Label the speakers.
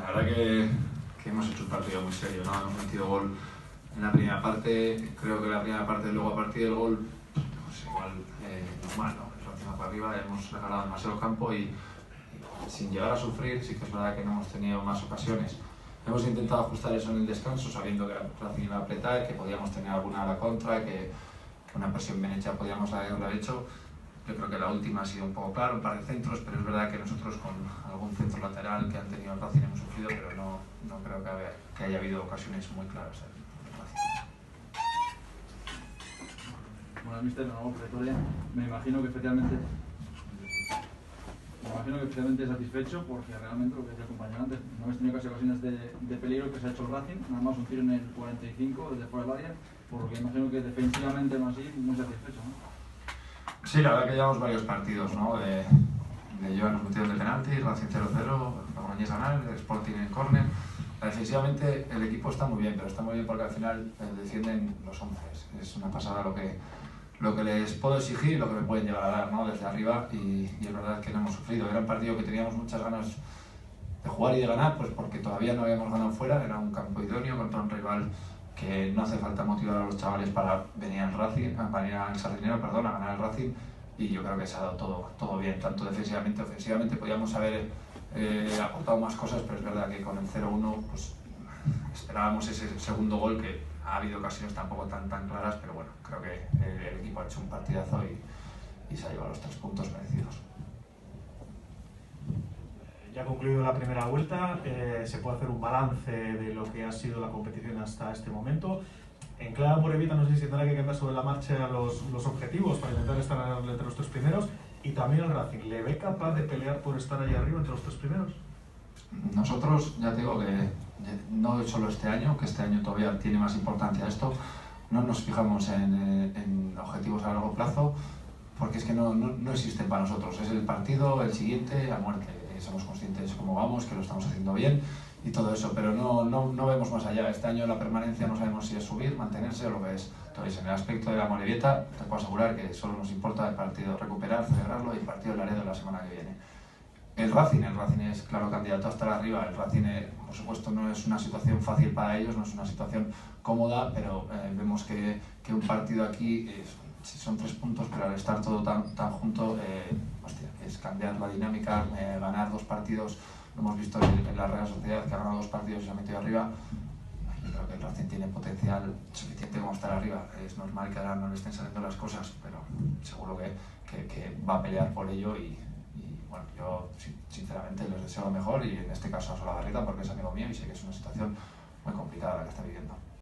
Speaker 1: La verdad que hemos hecho un partido muy serio, ¿no? Hemos metido gol en la primera parte, creo que la primera parte luego a partir del gol, pues igual normal, ¿no? El Racing para arriba, hemos regalado demasiado campo y sin llegar a sufrir, sí que es verdad que no hemos tenido más ocasiones. Hemos intentado ajustar eso en el descanso, sabiendo que el Racing iba a apretar, que podíamos tener alguna a la contra, que una presión bien hecha podíamos haberlo hecho. Yo creo que la última ha sido un poco claro, un par de centros, pero es verdad que nosotros con algún centro lateral que han tenido el Racing hemos sufrido, pero no creo que haya habido ocasiones muy claras.
Speaker 2: Bueno, mister, no, Pretoria, me imagino que especialmente satisfecho porque realmente lo que decía el compañero antes, no habéis tenido casi ocasiones de peligro que se ha hecho el Racing, nada más un tiro en el 45 desde fuera del área, por lo que imagino que defensivamente no así, muy satisfecho, ¿no?
Speaker 1: Sí, la verdad que llevamos varios partidos, ¿no? De llevarnos metidos de penalti, Racing 0-0, Logroñés ganar, Sporting en córner. Defensivamente el equipo está muy bien, pero está muy bien porque al final defienden los 11. Es una pasada lo que les puedo exigir y lo que me pueden llegar a dar, ¿no? Desde arriba, y es verdad que no hemos sufrido. Era un partido que teníamos muchas ganas de jugar y de ganar, pues porque todavía no habíamos ganado fuera, era un campo idóneo contra un rival que no hace falta motivar a los chavales para venir al Sardinero, a ganar el Racing, y yo creo que se ha dado todo bien, tanto defensivamente, ofensivamente podíamos haber aportado más cosas, pero es verdad que con el 0-1 pues esperábamos ese segundo gol, que ha habido ocasiones tampoco tan claras, pero bueno, creo que el equipo ha hecho un partidazo y se ha llevado los 3 puntos merecidos.
Speaker 3: Ya ha concluido la primera vuelta, se puede hacer un balance de lo que ha sido la competición hasta este momento. En clave Amorebieta no sé si tendrá que cambiar sobre la marcha los objetivos para intentar estar entre los 3 primeros, y también el Racing, ¿le ve capaz de pelear por estar ahí arriba entre los 3 primeros?
Speaker 1: Nosotros, ya te digo que no solo este año, que este año todavía tiene más importancia esto, no nos fijamos en objetivos a largo plazo, porque es que no existen para nosotros. Es el partido, el siguiente, a muerte. Somos conscientes de cómo vamos, que lo estamos haciendo bien y todo eso, pero no vemos más allá. Este año la permanencia no sabemos si es subir, mantenerse o lo que es. Entonces, en el aspecto de la Amorebieta, te puedo asegurar que solo nos importa el partido recuperar, celebrarlo, y el partido de Laredo la semana que viene. El Racing es claro candidato a estar arriba. El Racing, por supuesto, no es una situación fácil para ellos, no es una situación cómoda, pero vemos que un partido aquí son 3 puntos, pero al estar todo tan junto, es cambiar la dinámica, ganar 2 partidos. Lo hemos visto en la Real Sociedad, que ha ganado 2 partidos y se ha metido arriba. Yo creo que el Racing tiene potencial suficiente como estar arriba. Es normal que ahora no le estén saliendo las cosas, pero seguro que va a pelear por ello, y bueno, yo sinceramente les deseo lo mejor, y en este caso a Solabarrieta, porque es amigo mío y sé que es una situación muy complicada la que está viviendo.